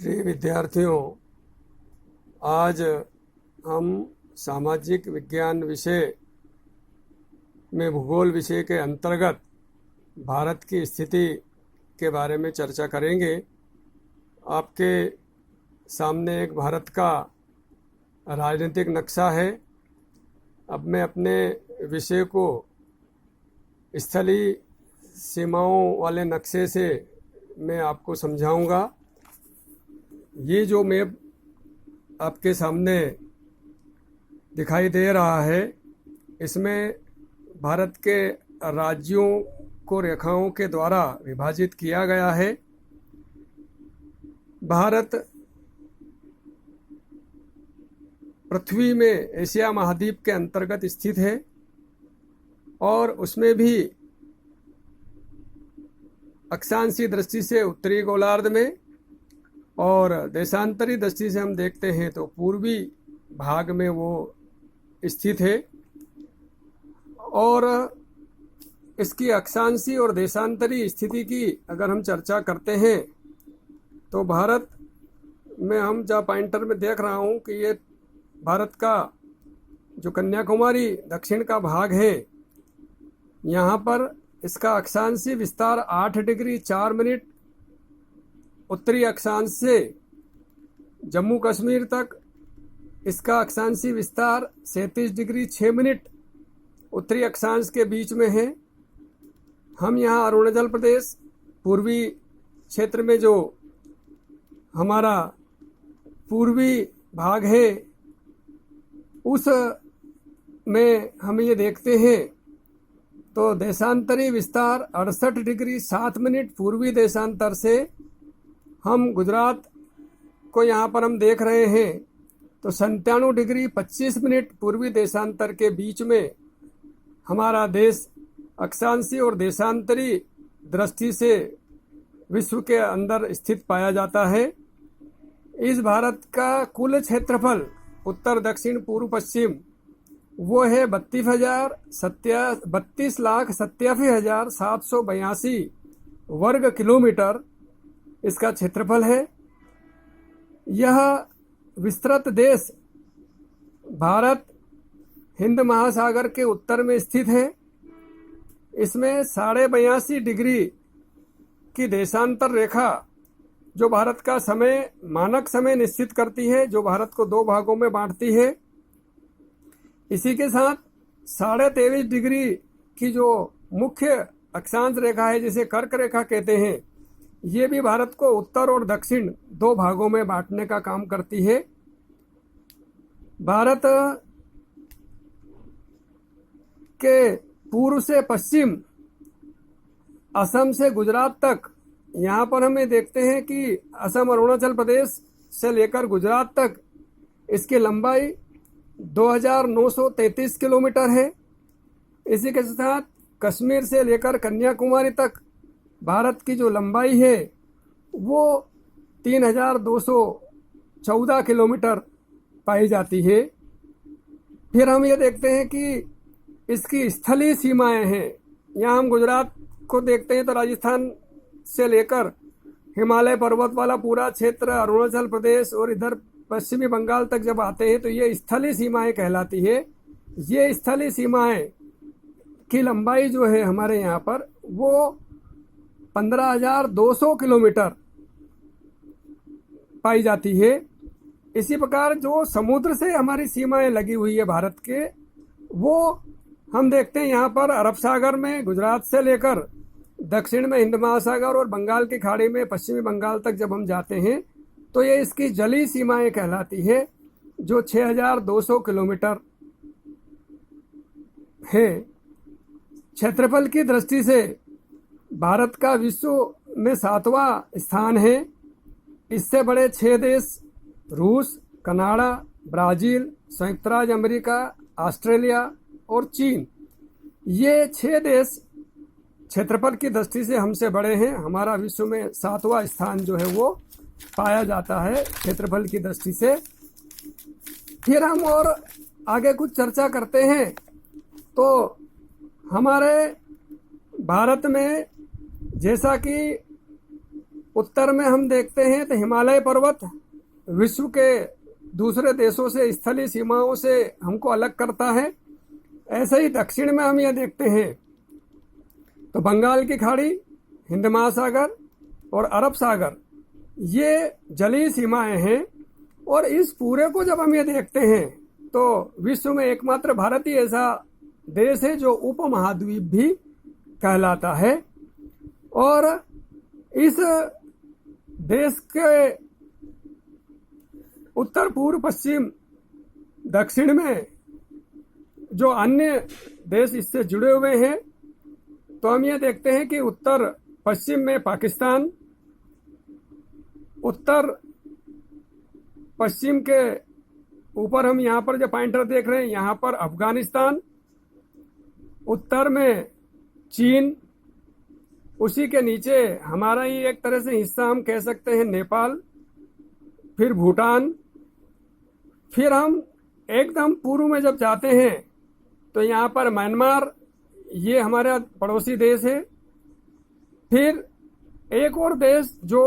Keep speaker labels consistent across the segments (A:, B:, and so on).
A: प्रिय विद्यार्थियों, आज हम सामाजिक विज्ञान विषय में भूगोल विषय के अंतर्गत भारत की स्थिति के बारे में चर्चा करेंगे। आपके सामने एक भारत का राजनीतिक नक्शा है। अब मैं अपने विषय को स्थलीय सीमाओं वाले नक्शे से मैं आपको समझाऊंगा। ये जो मैप आपके सामने दिखाई दे रहा है, इसमें भारत के राज्यों को रेखाओं के द्वारा विभाजित किया गया है। भारत पृथ्वी में एशिया महाद्वीप के अंतर्गत स्थित है और उसमें भी अक्षांशीय दृष्टि से उत्तरी गोलार्ध में और देशांतरी दृष्टि से हम देखते हैं तो पूर्वी भाग में वो स्थित है। और इसकी अक्षांशीय और देशांतरी स्थिति की अगर हम चर्चा करते हैं तो भारत में हम जहाँ पॉइंटर में देख रहा हूँ कि ये भारत का जो कन्याकुमारी दक्षिण का भाग है, यहाँ पर इसका अक्षांशीय विस्तार 8 डिग्री 4 मिनट उत्तरी अक्षांश से जम्मू कश्मीर तक, इसका अक्षांशीय विस्तार 37 डिग्री 6 मिनट उत्तरी अक्षांश के बीच में है। हम यहाँ अरुणाचल प्रदेश पूर्वी क्षेत्र में जो हमारा पूर्वी भाग है उस में हम ये देखते हैं तो देशांतरी विस्तार 68 डिग्री 7 मिनट पूर्वी देशांतर से हम गुजरात को यहाँ पर हम देख रहे हैं तो 97 डिग्री 25 मिनट पूर्वी देशांतर के बीच में हमारा देश अक्षांशीय और देशांतरी दृष्टि से विश्व के अंदर स्थित पाया जाता है। इस भारत का कुल क्षेत्रफल उत्तर दक्षिण पूर्व पश्चिम वो है 32,87,782 वर्ग किलोमीटर इसका क्षेत्रफल है। यह विस्तृत देश भारत हिंद महासागर के उत्तर में स्थित है। इसमें 82.5 डिग्री की देशांतर रेखा जो भारत का समय मानक समय निश्चित करती है, जो भारत को 2 भागों में बांटती है। इसी के साथ 23.5 डिग्री की जो मुख्य अक्षांश रेखा है जिसे कर्क रेखा कहते हैं, ये भी भारत को उत्तर और दक्षिण 2 भागों में बांटने का काम करती है। भारत के पूर्व से पश्चिम असम से गुजरात तक, यहाँ पर हमें देखते हैं कि असम अरुणाचल प्रदेश से लेकर गुजरात तक इसकी लंबाई 2,933 किलोमीटर है। इसी के साथ कश्मीर से लेकर कन्याकुमारी तक भारत की जो लंबाई है वो 3,214 किलोमीटर पाई जाती है। फिर हम ये देखते हैं कि इसकी स्थलीय सीमाएं हैं। यहाँ हम गुजरात को देखते हैं तो राजस्थान से लेकर हिमालय पर्वत वाला पूरा क्षेत्र, अरुणाचल प्रदेश और इधर पश्चिमी बंगाल तक जब आते हैं तो ये स्थलीय सीमाएं कहलाती है। ये स्थलीय सीमाएं की लंबाई जो है हमारे यहाँ पर वो 15,200 किलोमीटर पाई जाती है। इसी प्रकार जो समुद्र से हमारी सीमाएं लगी हुई है भारत के, वो हम देखते हैं यहाँ पर अरब सागर में गुजरात से लेकर दक्षिण में हिंद महासागर और बंगाल की खाड़ी में पश्चिमी बंगाल तक जब हम जाते हैं तो ये इसकी जलीय सीमाएं कहलाती है जो 6,200 किलोमीटर है। क्षेत्रफल की दृष्टि से भारत का विश्व में 7वां स्थान है। इससे बड़े 6 देश रूस, कनाडा, ब्राजील, संयुक्त राज्य अमेरिका, ऑस्ट्रेलिया और चीन, ये 6 देश क्षेत्रफल की दृष्टि से हमसे बड़े हैं। हमारा विश्व में 7वां स्थान जो है वो पाया जाता है क्षेत्रफल की दृष्टि से। फिर हम और आगे कुछ चर्चा करते हैं तो हमारे भारत में जैसा कि उत्तर में हम देखते हैं तो हिमालय पर्वत विश्व के दूसरे देशों से स्थलीय सीमाओं से हमको अलग करता है। ऐसे ही दक्षिण में हम यह देखते हैं तो बंगाल की खाड़ी, हिंद महासागर और अरब सागर ये जलीय सीमाएं हैं। और इस पूरे को जब हम ये देखते हैं तो विश्व में एकमात्र भारत ही ऐसा देश है जो उपमहाद्वीप भी कहलाता है। और इस देश के उत्तर, पूर्व, पश्चिम, दक्षिण में जो अन्य देश इससे जुड़े हुए हैं तो हम ये देखते हैं कि उत्तर पश्चिम में पाकिस्तान, उत्तर पश्चिम के ऊपर हम यहाँ पर जो पॉइंटर देख रहे हैं यहाँ पर अफगानिस्तान, उत्तर में चीन, उसी के नीचे हमारा ही एक तरह से हिस्सा हम कह सकते हैं नेपाल, फिर भूटान, फिर हम एकदम पूर्व में जब जाते हैं तो यहाँ पर म्यांमार, ये हमारा पड़ोसी देश है। फिर एक और देश जो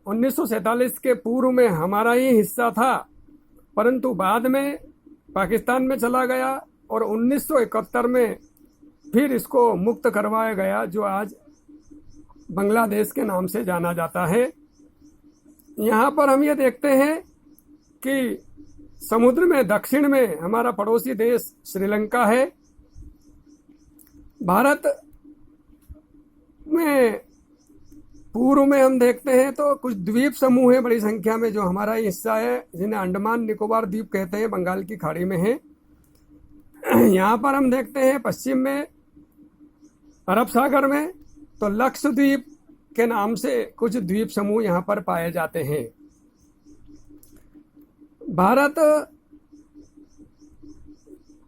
A: 1947 के पूर्व में हमारा ही हिस्सा था परंतु बाद में पाकिस्तान में चला गया और 1971 में फिर इसको मुक्त करवाया गया, जो आज बांग्लादेश के नाम से जाना जाता है। यहाँ पर हम ये देखते हैं कि समुद्र में दक्षिण में हमारा पड़ोसी देश श्रीलंका है। भारत में पूर्व में हम देखते हैं तो कुछ द्वीप समूह है बड़ी संख्या में जो हमारा ही हिस्सा है, जिन्हें अंडमान निकोबार द्वीप कहते हैं, बंगाल की खाड़ी में है। यहाँ पर हम देखते हैं पश्चिम में अरब सागर में तो लक्षद्वीप के नाम से कुछ द्वीप समूह यहाँ पर पाए जाते हैं। भारत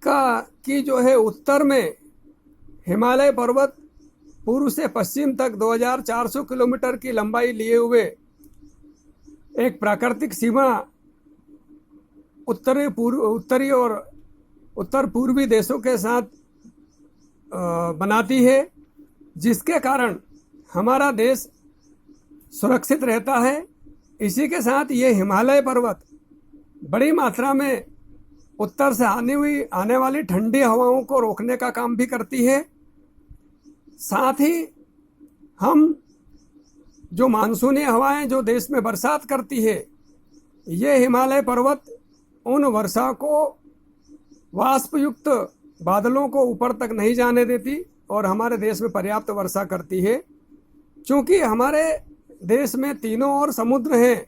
A: की जो है उत्तर में हिमालय पर्वत पूर्व से पश्चिम तक 2400 किलोमीटर की लंबाई लिए हुए एक प्राकृतिक सीमा उत्तरी और उत्तर पूर्वी देशों के साथ बनाती है, जिसके कारण हमारा देश सुरक्षित रहता है। इसी के साथ ये हिमालय पर्वत बड़ी मात्रा में उत्तर से आने वाली ठंडी हवाओं को रोकने का काम भी करती है। साथ ही हम जो मानसूनी हवाएं जो देश में बरसात करती है, ये हिमालय पर्वत उन वर्षा को वाष्पयुक्त बादलों को ऊपर तक नहीं जाने देती और हमारे देश में पर्याप्त वर्षा करती है। चूँकि हमारे देश में तीनों ओर समुद्र हैं,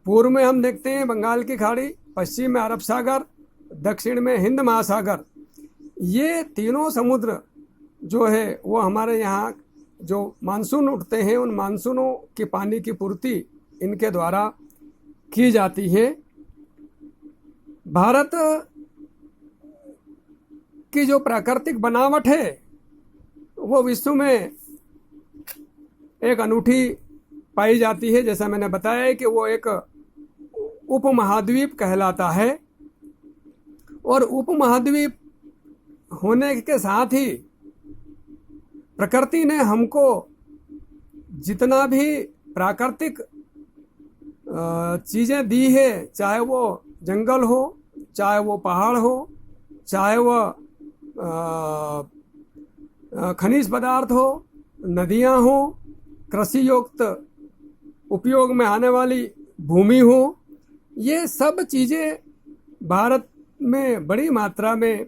A: पूर्व में हम देखते हैं बंगाल की खाड़ी, पश्चिम में अरब सागर, दक्षिण में हिंद महासागर। ये तीनों समुद्र जो है वो हमारे यहाँ जो मानसून उठते हैं उन मानसूनों की पानी की पूर्ति इनके द्वारा की जाती है। भारत की जो प्राकृतिक बनावट है वो विश्व में एक अनूठी पाई जाती है। जैसा मैंने बताया है कि वो एक उपमहाद्वीप कहलाता है और उपमहाद्वीप होने के साथ ही प्रकृति ने हमको जितना भी प्राकृतिक चीज़ें दी है, चाहे वो जंगल हो, चाहे वो पहाड़ हो, चाहे वो खनिज पदार्थ हो, नदियां हो, कृषि युक्त उपयोग में आने वाली भूमि हो, ये सब चीज़ें भारत में बड़ी मात्रा में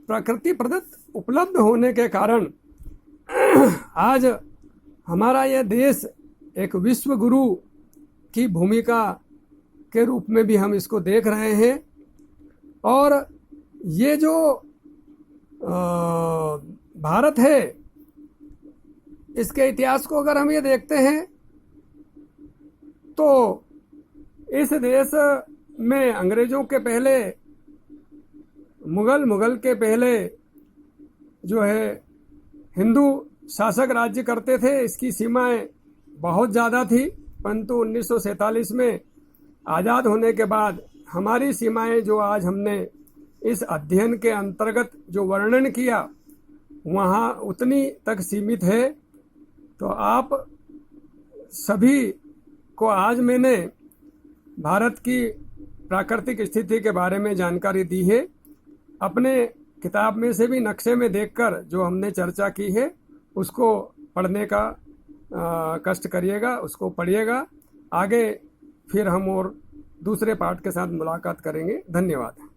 A: प्रकृति प्रदत्त उपलब्ध होने के कारण आज हमारा यह देश एक विश्व गुरु की भूमिका के रूप में भी हम इसको देख रहे हैं। और ये जो भारत है, इसके इतिहास को अगर हम ये देखते हैं तो इस देश में अंग्रेजों के पहले, मुगल के पहले जो है हिंदू शासक राज्य करते थे। इसकी सीमाएं बहुत ज़्यादा थी, परंतु 1947 में आज़ाद होने के बाद हमारी सीमाएं जो आज हमने इस अध्ययन के अंतर्गत जो वर्णन किया वहाँ उतनी तक सीमित है। तो आप सभी को आज मैंने भारत की प्राकृतिक स्थिति के बारे में जानकारी दी है। अपने किताब में से भी नक्शे में देखकर जो हमने चर्चा की है उसको पढ़ने का कष्ट करिएगा, उसको पढ़िएगा। आगे फिर हम और दूसरे पाठ के साथ मुलाकात करेंगे। धन्यवाद।